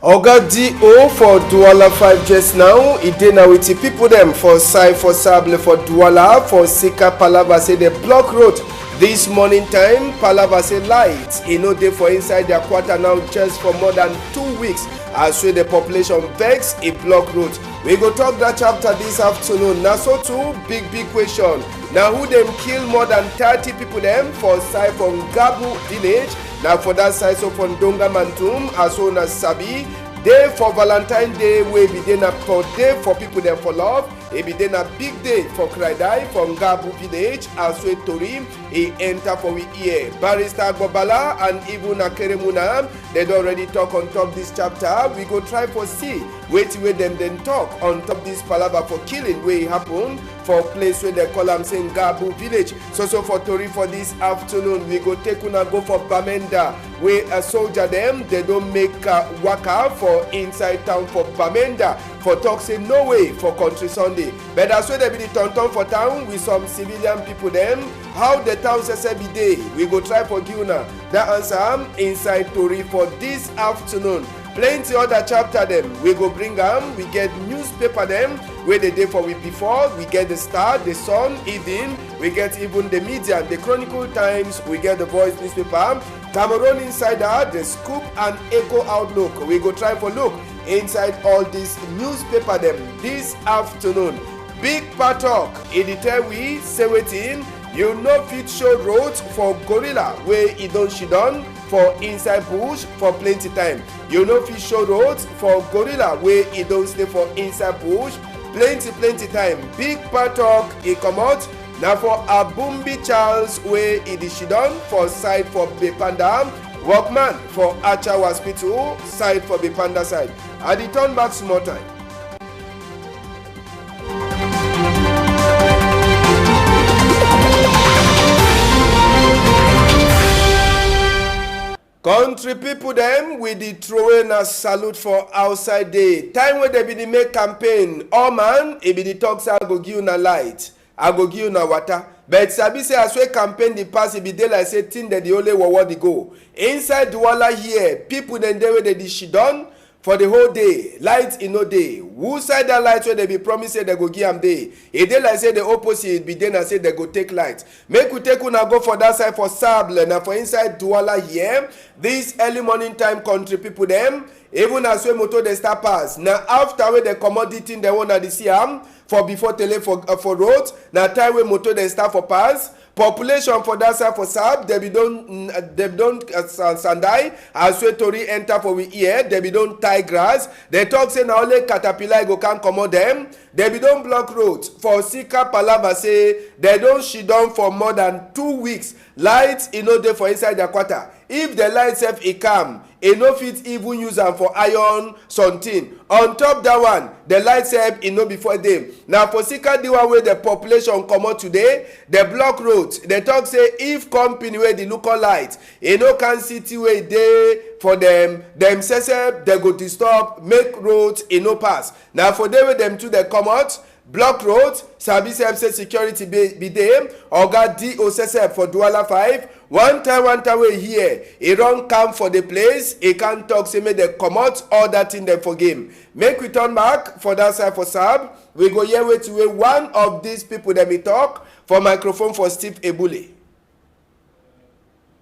Oga DO for Douala 5 just now. It dey now with the people them for Sai for Sable for Douala for Sika Palava say the block road this morning time. Palava say light. E no dey for inside their quarter now just for more than 2 weeks. As well the population vex a block road. We go talk that chapter this afternoon. Now so too big question. Now who them kill more than 30 people them for Sai from Gabu village. Now for that side so from Donga Mantum as soon as Sabi day for Valentine Day we be day na for day for people them for love. It be then a big day for Kraidai from Gabu village as we Tori he enter for we ear. Barrister Gobala and even Akeremuna they already talk on top this chapter. We go try for see wait with them then talk on top this palava for killing where it happen for place where they call them saying Gabu village. So for Tori for this afternoon we go take una go for Bamenda where a soldier them they don't make waka for inside town for Bamenda for talk say no way for country Sunday. But that's where they be the tonton for town with some civilian people them. How the town says be day. We go try for Guna. That answer inside Tori for this afternoon. Plenty other chapter them. We go bring them. We get newspaper them where the day for week before. We get the Star, the Sun, Eden. We get even the media, the Chronicle Times. We get the Voice newspaper. Cameroon Insider, the Scoop and Echo Outlook. We go try for look inside all these newspaper them this afternoon. Big part talk. In the we say waiting. You know fit show roads for gorilla where it don't she done for inside bush for plenty time. You know fit show roads for gorilla where it don't stay for inside bush plenty time. Big part talk it come out now for Abumbi Charles where it is she done for side for Bepanda. Workman for Acha Hospital side for Bepanda side. I return back small time. Country people them with the throwing a salute for outside day. Time when they be the make campaign. Oh man, it be the talks I go give you na light. I go give you na water. But Sabi say as we campaign the pass, it be day like say thing that the only war they go. Inside Douala here, people then they where they did she done for the whole day. Light in no day. Who side that light where they be promised say they go give them day. If they like say the opposite, be then I say they go take light. Make we take una go for that side for Sable and for inside Douala here. This early morning time country people them. Even as we motor they start pass. Now after we the commodity they want to see for before tele for roads. Now time we motor they start for pass. Population for that side for Sab, they don't sandai as we Tori enter for we here, they don't tie grass. They talk say now only caterpillar go can commode them. They don't block roads for Sika Palava say they don't she down for more than 2 weeks. Lights in no day for inside their quarter. If the light self e calm, e no fit even use am for iron something. On top that one, the light self e no before them. Now for Sika the one where the population come out today, the block roads. They talk say if company where the local light, e no can city where they for them say they go disturb, make roads e no pass. Now for them with them too they come out. Block roads, Sabi say security be there. Oga DO for Douala 5. One time we here. He run come for the place. He can't talk, say make they come out all that in them for game. Make we turn back for that side for Sab. We go here wait to wait one of these people that we talk for microphone for Steve Ebule.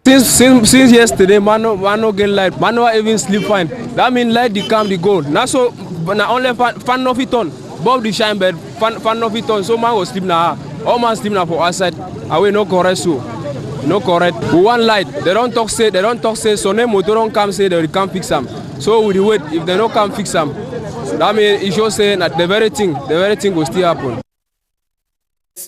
Since yesterday, man no get light. Man no even sleep fine. That mean light the calm the gold. Now so na only fan of it on. Bob the shine bed, fan of it on. So man was sleep now. All man sleep now for outside. Away no correct so. No correct. We want light. They don't talk say so name motor don't come say they can't fix them. So we wait if they don't come fix them. That mean it shows say that the very thing will still happen.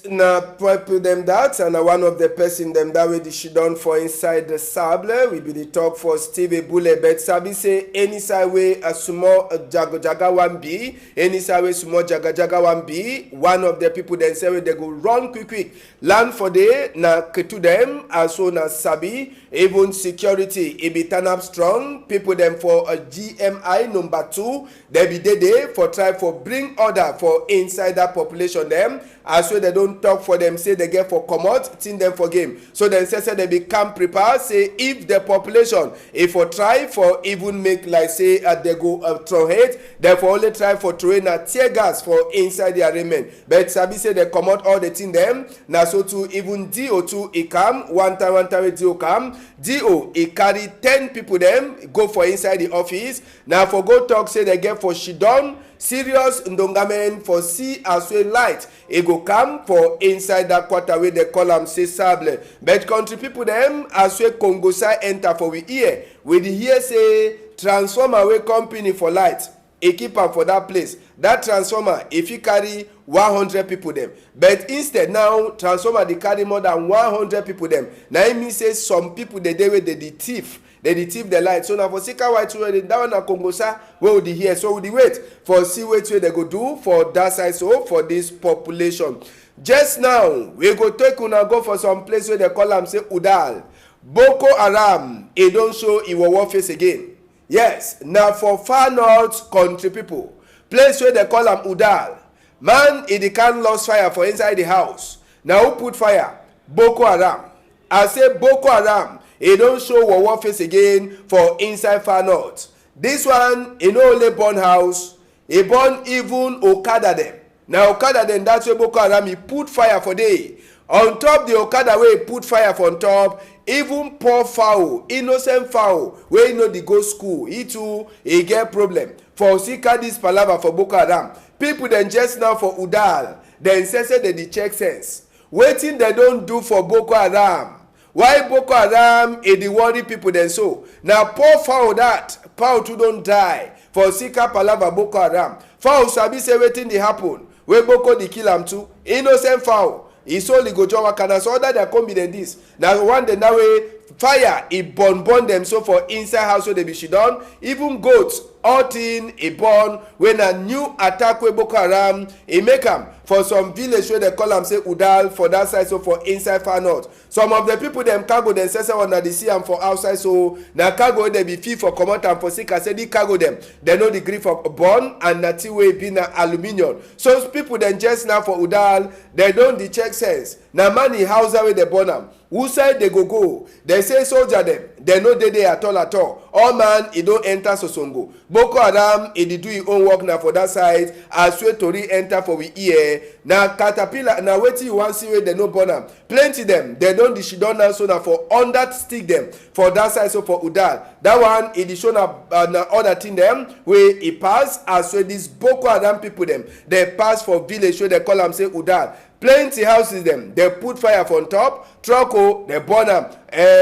Na people them that and one of the person them that way she done for inside the Sable we be the talk for Steve Ebule but Sabi say any side way a small jaga one be any side way small jaga one be one of the people then say they go run quick land for day na ketu them as soon as Sabi even security e be turn up strong. People them for a GMI number 2 they be there for try for bring order for inside that population them, as well they don't talk for them say they get for comot tin them for game. So then say they become prepared say if the population if for try for even make like say they go throw hate, therefore only try for throwing a tear gas for inside the arraignment. But sabi say they comot all the thing them. Now so to even DO2 e come one time DO come DO e carry 10 people them go for inside the office. Now for go talk say they get for shidon serious ndongamen for see as well light e go come for inside that quarter where they call am say sable. But country people them as well Congo side enter for we hear we the hear say transformer wey company for light e keep am for that place. That transformer if you carry 100 people them, but instead now transformer dey carry more than 100 people them. Now it mean say some people they dey wey they the thief the light. So now for sika white wey that one na kongosa wey we dey hear, so we dey wait for see wetin wey they go do for that side, so for this population. Just now we go take una go for some place where they call am say Udal. Boko Haram e don show e war face again. Yes, now for far north country people, place where they call am Udal. Man, it can lost fire for inside the house. Now who put fire? Boko Haram. I say Boko Haram, it don't show war face again for inside far north. This one, it no only burn house, it burn even Okada them. Now Okada them, that's where Boko Haram, he put fire for day. On top the Okada where he put fire for on top, even poor fowl, innocent fowl, where you know they go school, he too, he get problem. For Sika this palava for Boko Haram. People then just now for Udal, then say they the check sense. Waiting they don't do for Boko Haram. Why Boko Haram is the worry people then so. Now poor fowl that, fowl too don't die. For Sika palava Boko Haram. Fowl sabi say waiting they happen. Where Boko they kill them too. Innocent fowl. It's only go jowa kana so that they come be than this. Now one day that way fire it burn them so for inside house so they be shidon. Even goats all thing e born when a new attack wey Boko Haram e make am for some village where they call am say Udal for that side, so for inside far north. Some of the people them cargo them say one na dey see am for outside, so na cargo wey dey be fee for comot am for sick. I say the cargo them they no the gree for burn and na thing wey be na aluminium. So people them just now for Udal they don dey check sense. Na money house wey they burn am. Who side they go? They say soldier them. They no dey at all. All man e don enter Sosongo. Boko Haram e dey do his own work now for that side. As we tori enter for we ear. Now caterpillar now wetin you want see where they no burn am. Plenty them. They don the shidon now so now for under stick them for that side, so for Udal. That one e dey show na other thing them where e pass as well this Boko Haram people them. They pass for village where they call am say Udal. Plenty houses them they put fire for on top, trucko they burn them,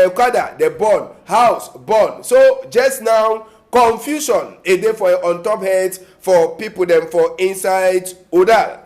Okada they burn, house burn. So just now confusion a day for on top heads for people them for inside Udal.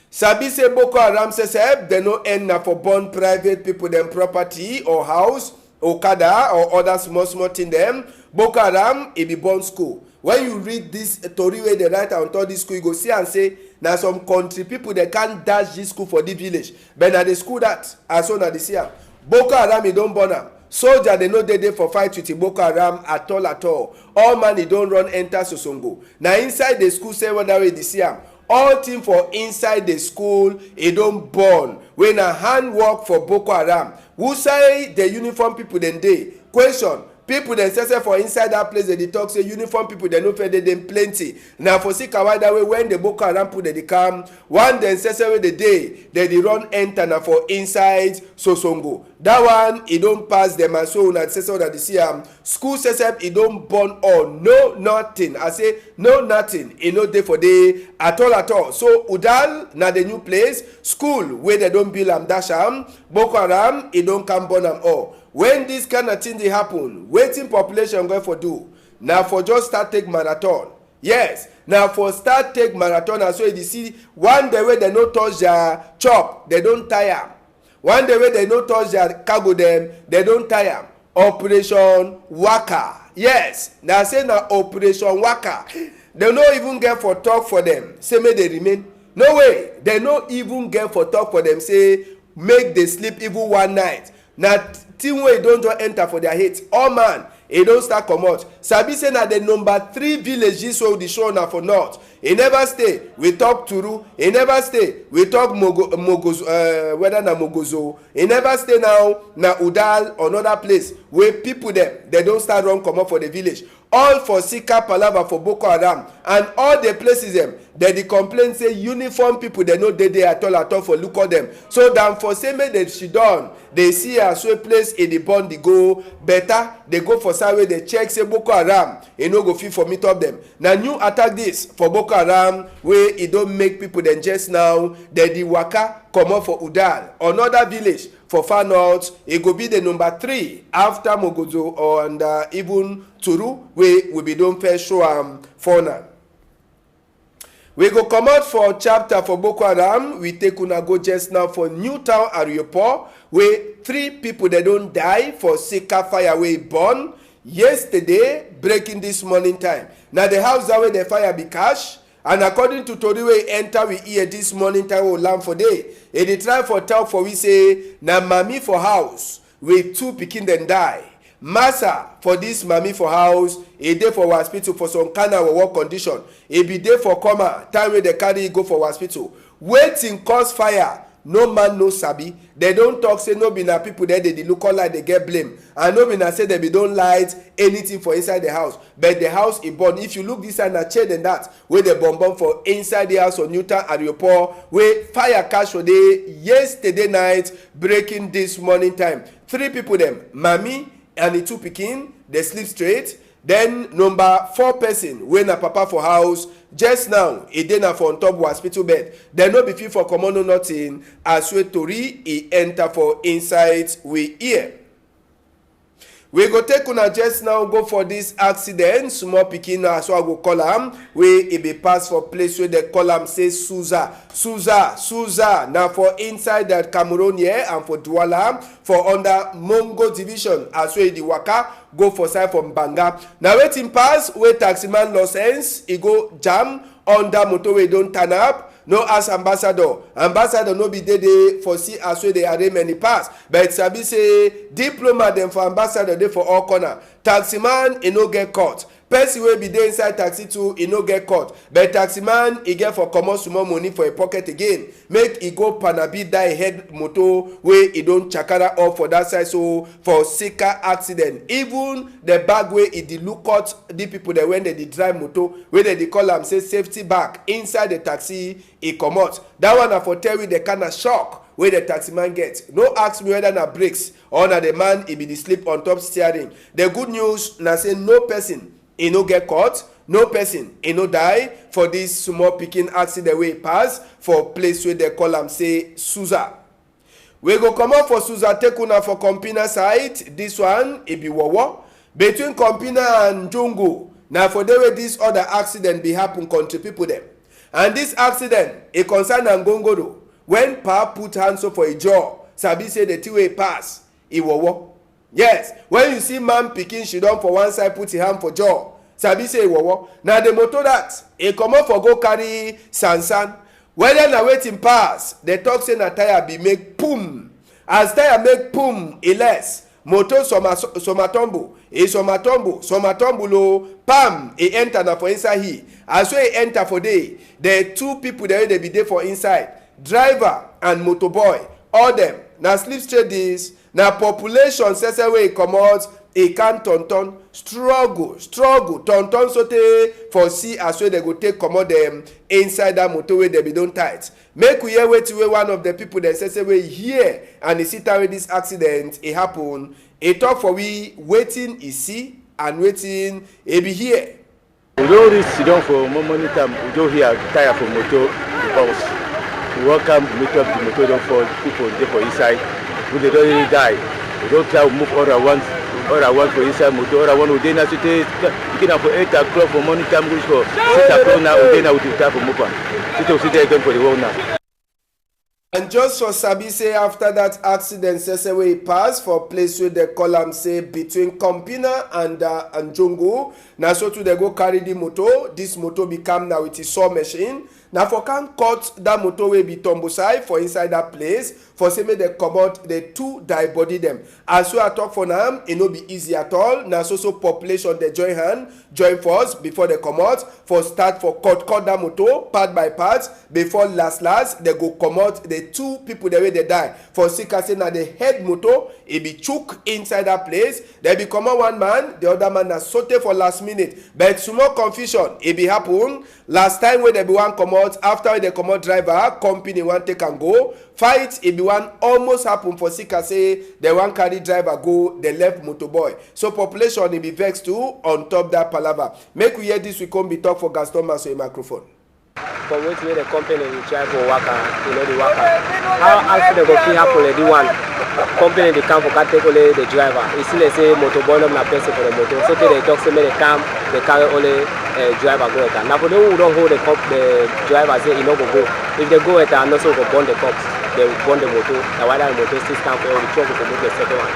Sabi say Boko Haram says they no end na for burn private people them property or house, Okada or other small thing them. Boko Haram e be burn school. When you read this story where they write on top this school, you go see and say now some country people they can't dash this school for the village, but now the school that as soon as they see am Boko Haram e don burn am. Soldier they no dey there for fight with Boko Haram at all. All man e don run enter Sosongo. Now inside the school say whether way they see am. All thing for inside the school e don burn. When a handwork for Boko Haram. Who say the uniform people then dey? Question. People then say for inside that place they talk say uniform people they no fair them plenty. Now for see that way when the Boko Haram put they come one then say where the day they run enter na for inside Sosongo. That one it don't pass them and so na say that they see school says it don't burn all no nothing. I say no nothing. It no day for day at all. So Udal na the new place school where they don't build dash Boko Haram it don't come burn them all. When this kind of thing dey happen, wetin population going for do? Now for just start take marathon. Yes, now for start take marathon, and so you see one day where they no touch their chop, they don't tire. One day where they no touch their cargo them, they don't tire. Operation Waka. Yes, now say na Operation Waka. They no even get for talk for them. Say make they remain. No way. They no even get for talk for them. Say make they sleep even one night. Now thing wey don just enter for their head, all man e don start comot. Sabi say na the number 3 villages wey the show na for north. E never stay, we talk Turu. E never stay, we talk Mogozo, whether na Mogozo. E never stay now na Udal or another place where people dem they don start run comot for the village. All for Sika Palava for Boko Haram, and all the places dem dey complain say uniform people they no dey there at all for look at them. So than for say make dem she done, they see as wey place in the bond dey go better, they go for side wey they check say Boko Haram e no go fit for meet up them. Na new attack this for Boko Haram wey e don make people dem just now dem dey waka comot for Udal, another village for far north. E go be the number 3 after Mogozo and even Turu wey we be don first show am for now. We go comot for chapter for Boko Haram. We take una go just now for Newtown Areopo where 3 people they don't die for Sika fire wey burn yesterday, breaking this morning time. Now the house that way the fire be cash, and according to tori wey enter we hear this morning time we land for day. E dey try for tell for we say na mami for house with 2 pikin dem die. Massa for this mami for house, e dey for hospital for some kind of work condition. E be dey for coma time wey dey carry go for hospital. Wetin cause fire? No man no sabi. They don't talk say no be na people there they look like they get blame, and no be na say they be don't light anything for inside the house, but the house e burn. If you look this side na chair than that where the bomb for inside the house of Newtown Areopo where fire catch for day yesterday night, breaking this morning time. 3 people them, mami and the 2 pikin, they sleep straight. Then number 4 person wey na papa for house just now e dey na for on top hospital bed. Dem no be fit for comot no nothing as wey tori e enter for inside we ear. We go take una just now go for this accident. Small pikin as I go call am wey e be pass for place wey they call am say Suza na for inside that Cameroon here and for Douala for under Mongo division as wey the waka go for side from Banga. Now wetin pass wey taxi man lost sense, e go jam under motor wey don turn up. No ask ambassador no be dey for see as wey dey arrange many pass, but sabi say diplomat dem for ambassador dey for all corner. Taxi man e no get caught, person wey be dey inside taxi too e no get caught, but taxi man e get for comot small money for a pocket again make e go panabi die head motor wey e don chakara up for that side. So for Sika accident, even the bag wey e dey look out the people dem when they dey drive motor wey they dey call am say safety bag inside the taxi e comot. That one na for tell you the kind of shock wey the taxi man get. No ask me whether na brakes or na the man e be the sleep on top steering. The good news na say no person e no get caught, no person e no die for this small pikin accident wey pass for place wey they call am say Suza. We go comot for Suza take una for Kompina side. This one e be wowo between Kompina and Jungu. Na for there wey this other accident be happen country people dem. And this accident e concern Ngongoro. When pa put hands up for a jaw, sabi say the thing wey pass e wowo. Yes, when you see man pikin she don for one side put him hand for jaw, sabi say e wowo. Na the motor that e comot for go carry sansan. Whether na wetin pass, they talk say na tire be make boom. As tire make boom, e less. Motor somatombo lo pam e enter na for inside he. As wey e enter for day, the 2 people there they be there for inside, driver and motor boy, all them na sleep straight. This na population sese wey comot e can tonton struggle tonton sote for see as wey they go take comot them inside that motor wey they be don tight. Make we hear wetin wey one of the people dem say wey hear and e see time wey this accident e happen. E talk for we wetin e see and wetin e be here. We don reach sidon for morning time. We don hear tire for motor because we welcome meet up the motor don fall, people dey for inside. We dey don really die. We don try move all around for inside motor. All around we dey na city begin for 8 o'clock for morning time reach for 6 o'clock now. We dey na with the tire for mover. City we dey again for the world now. And just for sabi say after that accident sese wey pass for place wey they call am say between Kompina and Njongo, na so too they go carry the motor. This motor become now with a saw machine. na for can cut that motor wey be tombosai for inside that place for say make dem comot the two die body dem. As so I talk for now, e no be easy at all. Na so population dey join hand join force before they comot for start for cut that motor part by part before last they go comot the two people wey dey die for sika say na the head motor e be chook inside that place. They be comot one man, the other man na sote for last minute, but small confusion e be happen last time wey dem be wan comot. After they comot driver, company wan take am go fight, e be one almost happen for sika say they wan carry driver go the left motor boy. So population e be vex too on top that palava. Make we hear this, we come be talk for Gaston Maso a microphone. For which way the company will try for worker, the worker. How after they go fit happen the one company they come for car take only the driver. It's still say motor boy not person for the motor. So they talk say they come, they carry only driver go at. Now for those who don't hold the driver say he no go. If they go at and also go burn the cops, they will burn the motor. The while the motor still stand for the truck to move the second one.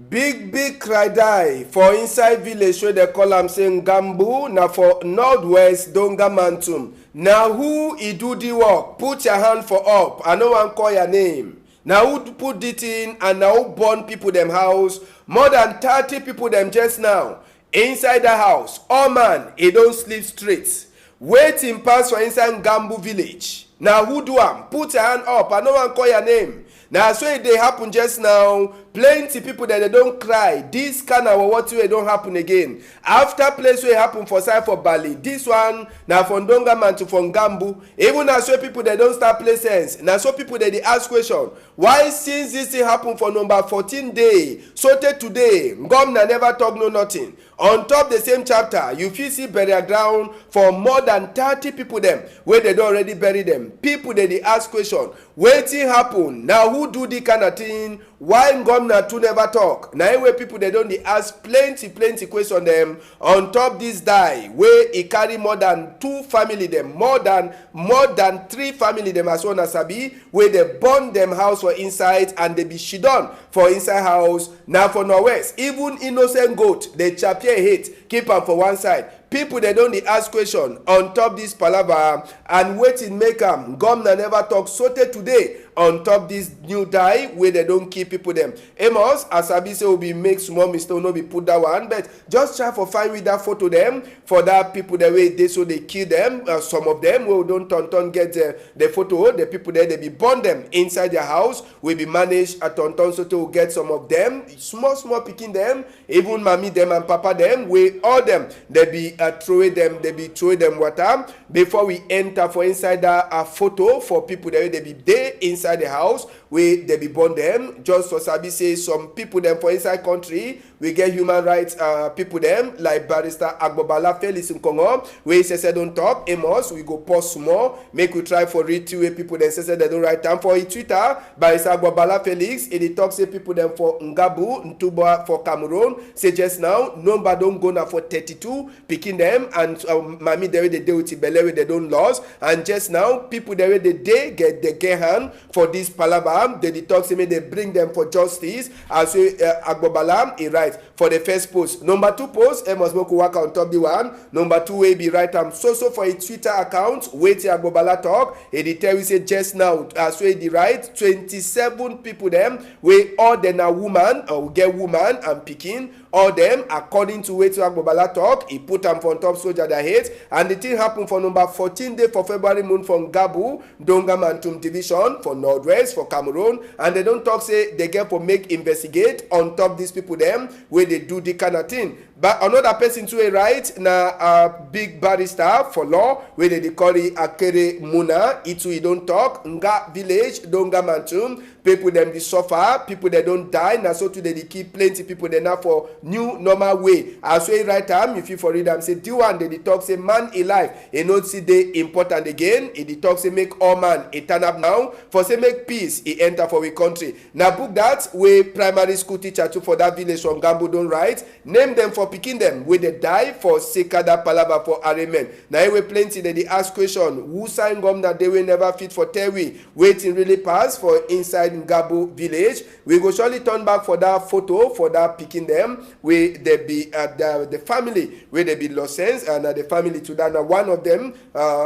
Big cry die for inside village wey dem call am say Ngambu na for northwest Donga Mantum. Na who e do the work? Put your hand for up. I no wan call your name. Na who put the thing and na who burn people dem house? More than 30 people dem just now inside the house. Oh man, e don sleep straight. Waiting pass for inside Ngambu village. Na who do am? Put your hand up. I no wan call your name. Now so it dey happen just now. Plenty people that they don't cry. This kind of what way don't happen again. After place wey happen for side for Bali, this one now from Donga Man to from Ngambu. Even now so people they don't start play sense. Now so people they ask question. Why since this thing happen for number 14 day, so today, Ngomna never talk no nothing. On top the same chapter, you feel see burial ground for more than 30 people them where they don't already bury them. People they ask question. Wetin happen? Now who do the kind of thing? Why Ngomna too never talk? Now where people they don't dey ask plenty question them on top this die where e carry more than 2 family them, more than 3 family them as one as sabi where they burn them house for inside and they be shidon for inside house. Now for northwest, even innocent goat they chapia hate keep am for one side. People they don't dey ask question on top this palava and wetin make am Ngomna never talk sote today on top this new die where they don't keep people them. Amos Asabi say will be make small mistake, no be put that one, but just try for find with that photo them for that people the way they so they kill them. Some of them will don't turn get the photo. The people there they be burn them inside their house. Will be managed at turn so to get some of them small picking them, even mommy them and papa them. We all them they be throw them water before we enter for inside a photo for people that they be there inside the house where they be born them. Just for Sabi say some people them for inside country we get human rights people them like Barrister Agbobala Felix Nkongo where he say don't talk. Amos we go pause small make we try for read two way people them say they don't write time for Twitter. Barrister Agbobala Felix he talk say people them for Ngabu Ntuba for Cameroon say just now number don't go now for 32 picking them and mommy there they deal with Belewe they don't lose and just now people there they get hand for this palabam they talk say they bring them for justice as Agbobala he write for the first post. Number 2 post Amos Moku work on top the one. Number 2 way be write so for a Twitter account wait Agbobala talk he tell you say just now as the right 27 people them we all then a woman or get woman and picking all them according to wait Agbobala talk he put them for top soldier that hate and the thing happened for number 14 day for February month from Gabu Donga Mantum division for Northwest for Cameroon and they don't talk say they get for make investigate on top these people them where they do the kind of thing. But another person to a right na a big barrister for law where they call it Akere Muna itu he don't talk Nga village Donga Mantum people them they suffer people they don't die na so today they keep plenty people they now for new normal way as we right time if you for read them say do one they talk say man alive he not see they important again he talk say make all man he turn up now for say make peace he enter for we country. Now book that way primary school teacher too for that village from Gambo don't write name them for pikin them wey dey die for sekada palava for arraignment. Na we plenty dey ask question who sign governor dey wey never fit for tell we wetin really pass for inside Ngabo village. We go surely turn back for that photo for that pikin them wey dey be the family wey dey be Losens and the family to that. Now one of them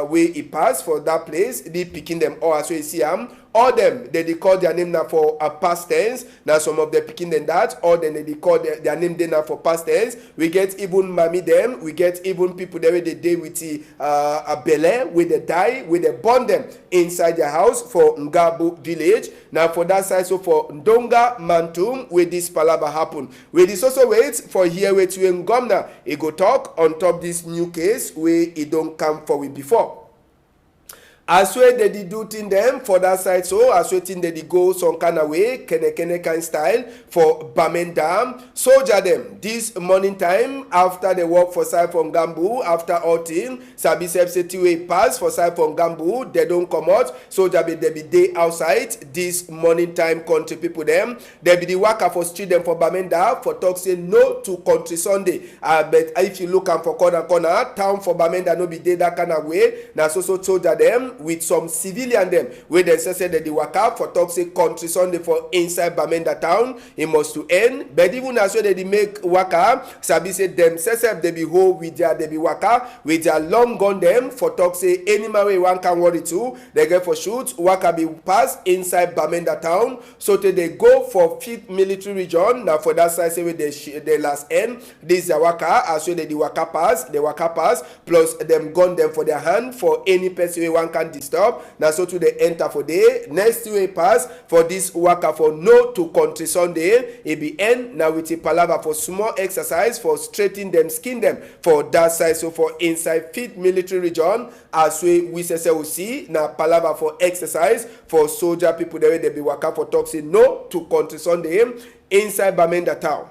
wey e pass for that place the pikin them all as we see am. All them they call their name now for past tense. Now some of the picking them that, all them they call their name then now for past tense. We get even mommy them, we get even people there with the day with the bele, with the die, with the burn them inside their house for Ngabo village. Now for that side, so for Ndonga Mantum, where this palava happen. We this also wait for here where to Ngomna, he go talk on top this new case where he don't come for we before. As well they do thing them for that side, so as well thing they go some kind of way, kene kind style for Bamenda. Soldier them this morning time after they walk for side from Gambu, after all thing, Sabi Sepseti way pass for side from Gambu, they don't come out. Soldier be they be day outside this morning time country people them. They be the worker for street them for Bamenda for talk say no to country Sunday. But if you look for corner town for Bamenda no be day that kind of way. Now so soldier them with some civilian them where they say that the waka for talk say country Sunday for inside Bamenda town it must to end. But even as well they make waka Sabi say them self they be hold with their they be waka with their long gun them for talk say any man way one can worry to they get for shoot waka be pass inside Bamenda town so they go for 5th military region. Now for that side say where they last end this the waka as well the waka pass plus them gun them for their hand for any person way one can disturb. Now so to the enter for day next way pass for this waka for no to country Sunday it be end now with a palava for small exercise for straightening them skin them for that side. So for inside 5th military region as we say we see now palava for exercise for soldier people there they be waka for talk say no to country Sunday inside Bamenda town.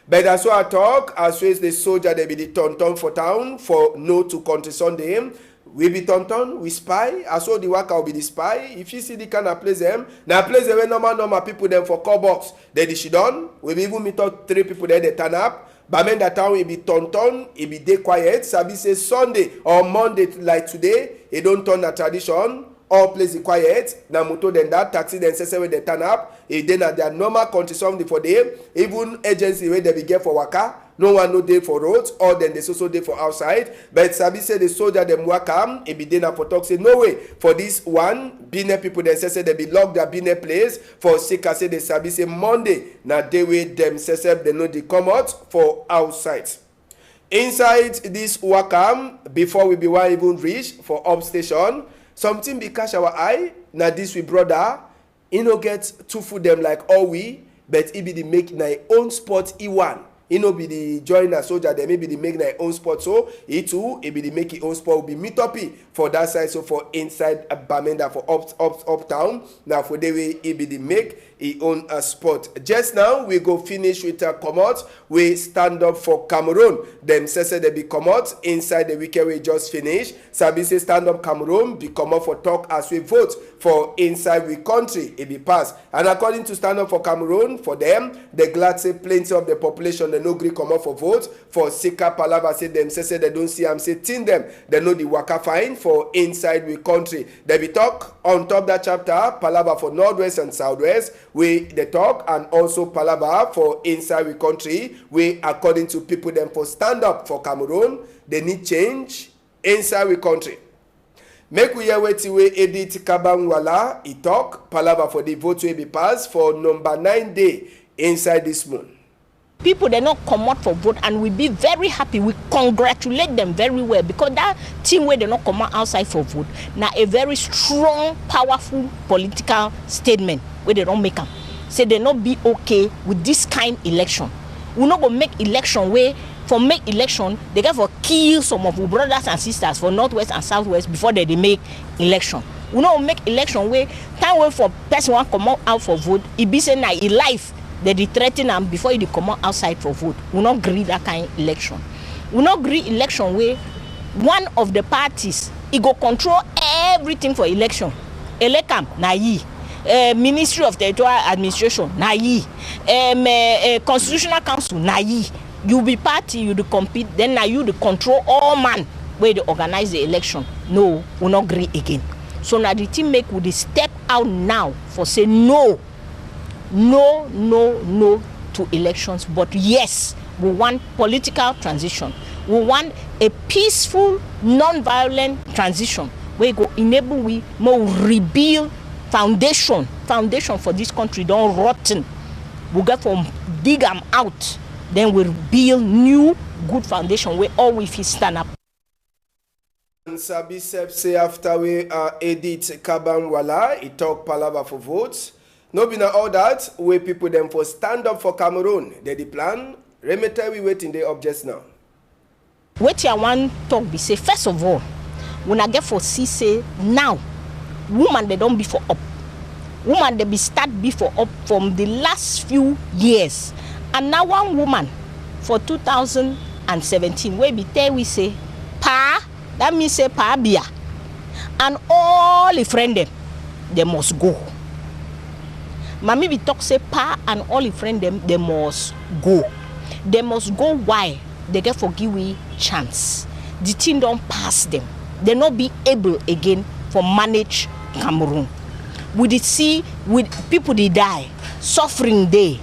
But that's why I talk as well as the soldier they be the turn for town for no to country Sunday. We be tonton, we spy. As well the worker will be the spy. If you see the kind of place them, now place them where normal people them for call box. They she done. We be even meet up 3 people there they turn up. Bamenda town it be tonton, it be day quiet. Sabi say Sunday or Monday like today, it don't turn a tradition. All place is quiet. Now motor then that taxi then say where they turn up. If then at their normal country something for them. Even agency where they be get for waka. No one no day for roads or then they also day for outside. But Sabi say the soldier them waka. It be then for talk say no way for this one. Bine people then say they be locked their Bine place for Sika say they Sabi say Monday. Now they way them say they know they come out for outside. Inside this waka before we be one even reach for up station. Something be catch our eye. Now this we brother, he no get two food them like all we, but he be the make na own spot E1. He no be the joiner soldier, they maybe the make na own spot. So he too, he be the make his own spot will be meet up for that side. So for inside Bamenda for uptown. Now for the way he be the make he own a spot. Just now we go finish with a come out. We stand up for Cameroon. Them say they be come out inside the weekend we just finished. Sabi say stand up Cameroon be come out for talk as we vote for inside we country it be passed. And according to stand up for Cameroon, for them they glad say plenty of the population they no agree come out for vote for Sika Palava say them say they don't see am say tin them they know the waka fine for inside we country. They be talk on top that chapter Palava for Northwest and Southwest. We the talk and also palava for inside we country. We according to people them for stand up for Cameroon, they need change inside we country. Make we hear wetin wey Edith Kabangwala he talk palava for the vote will be passed for number 9 day inside this month. People they not come out for vote and we be very happy. We congratulate them very well because that team where they not come out outside for vote now a very strong, powerful political statement where they don't make them. Say they not be okay with this kind election. We not go make election where for make election they get for kill some of our brothers and sisters for Northwest and Southwest before they make election. We not make election where time wait for person want come out for vote. It be say na e life. They threaten them before you come outside for vote. We not agree that kind of election. We not agree election where one of the parties it go control everything for election. Elekam na yi, Ministry of Territorial Administration na yi, Constitutional Council na yi. You be party, you dey compete, then now you dey control all man wey dey organize the election. No, we not agree again. So now the team make we dey step out now for say no to elections, but yes, we want political transition. We want a peaceful, non-violent transition where go enable we more rebuild foundation for this country don't rotten. We get from dig them out, then we build new good foundation where all we fit stand up. Sabi Sep say after we edit Kabanwala, he talk palava for votes. No be na all that, we people them for stand up for Cameroon. They the plan. Remete we waiting the objects now. What I want talk be say, first of all, when I get for see say now, woman they don't be for up. Woman they be start be for up from the last few years. And now one woman for 2017, where be there we say, pa, that means say pa bia. And all the friend them, they must go. Mami be talk say pa and all the friend them, they must go. They must go why? They get forgive we chance. The thing don't pass them. They not be able again for manage Cameroon. We did see with people they die, suffering day.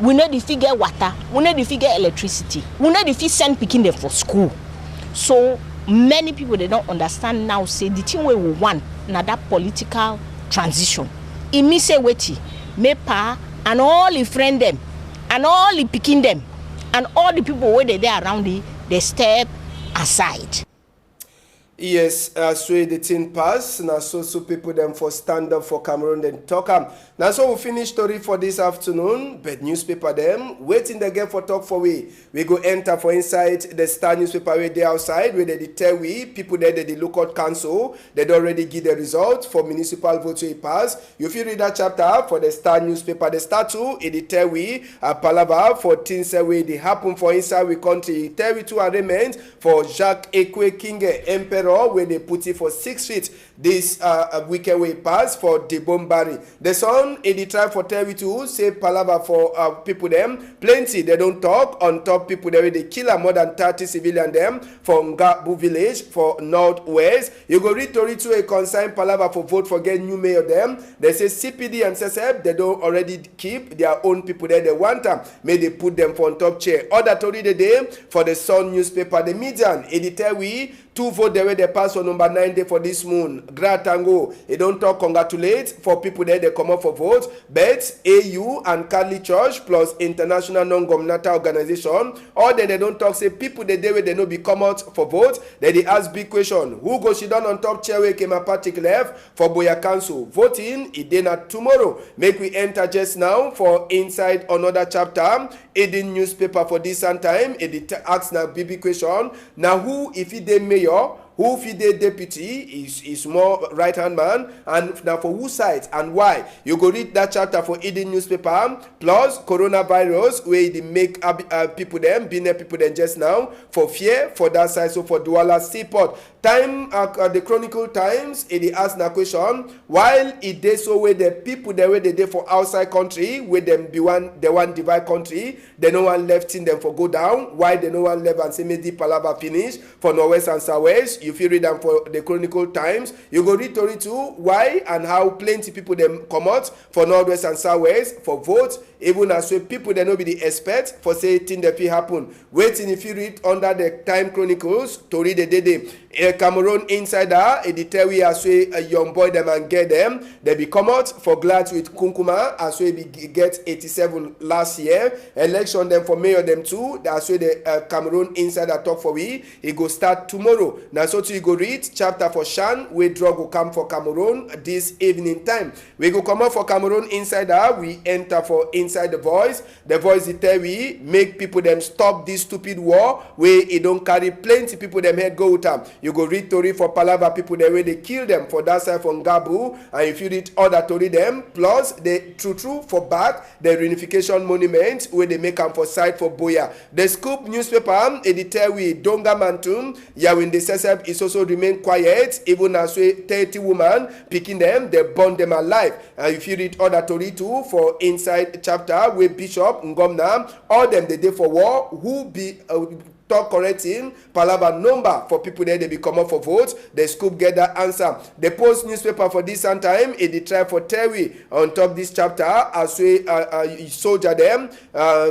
We know the figure water, we know the figure electricity, we know the figure send picking them for school. So many people they don't understand now say the thing we want now that political transition. It means say wait, me pa and all the friend them and all the picking them. And all the people where they around they step aside. Yes, so the thing pass. Now so people them for stand up for Cameroon then talk am. Now so we finish story for this afternoon. But newspaper them waiting they get for talk for we. We go enter for inside the Star newspaper where they outside where they tell we people there the local council they already give the result for municipal vote to pass. You feel read that chapter for the Star newspaper. The Star too it tell we a palava for things way they happen for inside we country. It tell we to arraignment for Jacques Ekwe King Emperor. Where they put it for 6 feet this weekend way pass for the Bombari. The son in the try for tell we to say palava for people them plenty they don't talk on top people there they kill more than 30 civilian them from Ngabu village for northwest. You go read to a consign palava for vote for get new mayor them. They say CPD and SSF they don't already keep their own people there they want them. May they put them for on top chair. Other to read the day for the Sun newspaper the median editor we 2 vote the way they pass for number 9 day for this moon. Gratango. They don't talk congratulate for people there they come up for vote. But AU and Catholic Church plus international non-governmental organization. Or then they don't talk say people the day where they no be come out for vote. Then they ask big question. Who go sit down on top chair where came a party left for Boya Council? Voting it day not tomorrow. Make we enter just now for inside another chapter. Eden newspaper for this time. It asks now big question. Now who if he dey mayor? Who feed the deputy is more right hand man and now for whose side and why you go read that chapter for Eden newspaper plus coronavirus where they make people them being people them just now for fear for that side so for Douala seaport time the Chronicle Times it ask na question while it dey so where the people there where they dey for outside country where them be one divide country they no one left in them for go down why they no one left and say make the palava finish for northwest and southwest. If you read them for the Chronicle Times, you go read story too why and how plenty people them come out for northwest and southwest for votes. Even as well people they no be the expert for say thing that will happen. Waiting if you read under the Time Chronicles to read the day. Cameroon Insider, it tell we as well a young boy them and get them. They be come out for glad with Kunkuma as well be get 87 last year. Election them for mayor them too. That's where the Cameroon Insider talk for we. It go start tomorrow. Now so you go read chapter for Shan where drug will come for Cameroon this evening time. We go come out for Cameroon Insider. We enter for Inside the Voice. The Voice it tell we make people them stop this stupid war where it don't carry plenty people them head go with them. you go read tori for Palava people the way they kill them for that side from Gabu, and if you read other tori them, plus the true for back the reunification monument where they make them for side for Boya. The Scoop newspaper editor with Donga Mantum Yawin the Sesep is also remain quiet even as we 30 women picking them, they burn them alive. And if you read other tori too for inside chapter with Bishop Ngomna, all them the day for war who be talk correcting Palava number for people there they be come up for votes. The Scoop get that answer. The Post newspaper for this time it try for Terry on top this chapter as we soldier them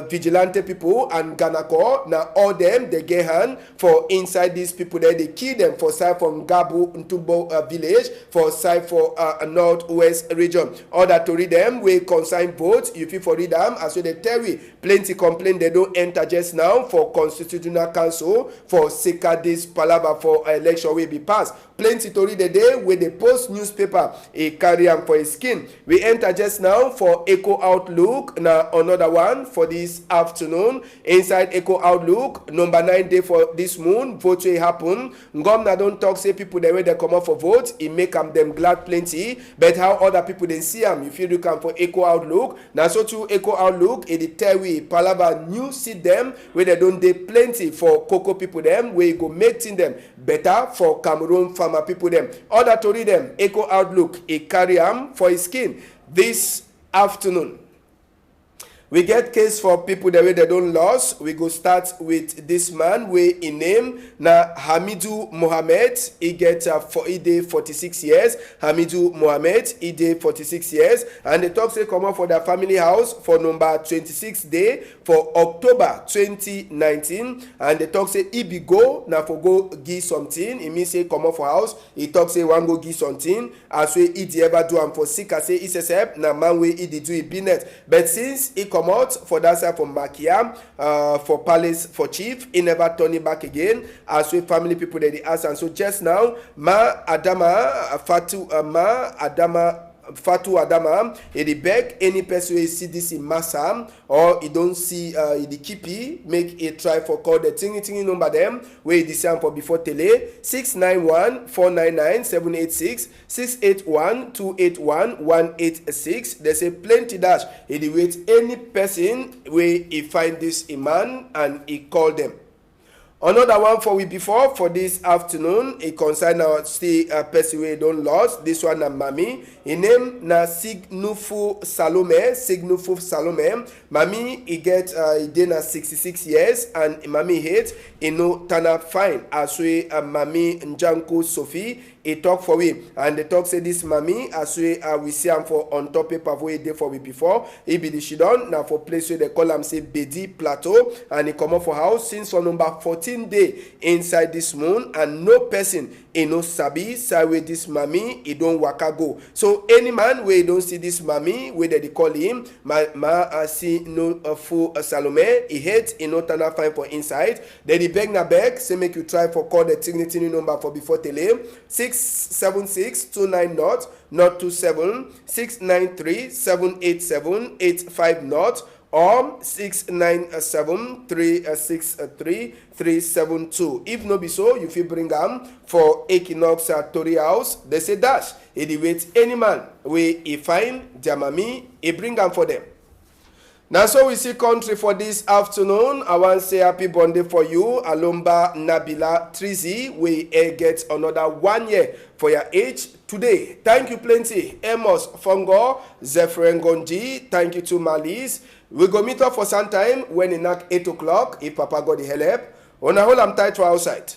vigilante people and Ganako. Now all them they get hand for inside these people there they kill them for side from Gabu Ntumbo village for side for northwest region. Other to read them we consign votes if you for read them as we the Terry plenty complain they don't enter just now for constitutional council for Sika this Palava for election will be passed. Plenty to read the day with the Post newspaper a carry am for a skin. We enter just now for Echo Outlook. Now another one for this afternoon inside Echo Outlook number 9 day for this moon vote will happen. Ngomna don't talk say people the way they come up for vote it make them glad plenty, but how other people they see them if you look am for Echo Outlook now so to Echo Outlook it tell we Palava new see them where they don't dey plenty for cocoa people them we go making them better for Cameroon farmer people them. Other to read them Echo Outlook a carry am for his skin this afternoon. We get case for people the way they don't lose. We go start with this man we in name na Hamidu Mohammed. He get for he day 46 years. Hamidu Mohammed he day 46 years, and the talk say come out for their family house for number 26 day for October 2019, and the talk say he be go now for go give something. He mean say come out for house. He talk say one go give something as we he ever do am for sick as say he says na man we he do it business, but since he come out for that side from Makia for Palace for Chief, he never turn it back again as we family people that they ask. And so just now Fatu Adama, he beg any person who see this in Massa or he don't see the Kipi, make a try for call the tingy number them where he discern for before tele 691-499-786 681-281-186. There's a plenty dash. He wait any person where he find this Iman and he call them. Another one for we before for this afternoon, it concern our stay person we don't lost. This one na Mami. He name na Signufu Salome. Mami he get he dey na 66 years and Mami hate he no turn up fine as we Mami Njanko Sophie. He talk for we and the talk say this Mami as we see am for on top paper for we day for we before. He be the shidon now for place where they call am say Bedi Plateau, and he come up for house since for number 14 day inside this moon, and no person he no sabi say where this Mami he don't waka go. So any man where you don't see this Mami where they call him see no full Salome he hate he no turn up fine for inside. Then he beg na beg say make you try for call the dignity number for before tele 676-290 not 27 693-787-85 or 697-363-372. If no be so, you feel bring them for Equinox Tori House. They say dash. He wait any man where he find their Mami, he bring them for them. Now so we see country for this afternoon. I want to say happy birthday for you, Alomba Nabila Trizi. We get another 1 year for your age today. Thank you plenty. Amos Fongo, Zephyr Ngondi. Thank you to Malis. We go meet up for some time when it knock 8 o'clock if Papa got the help. On a whole I'm tight for outside.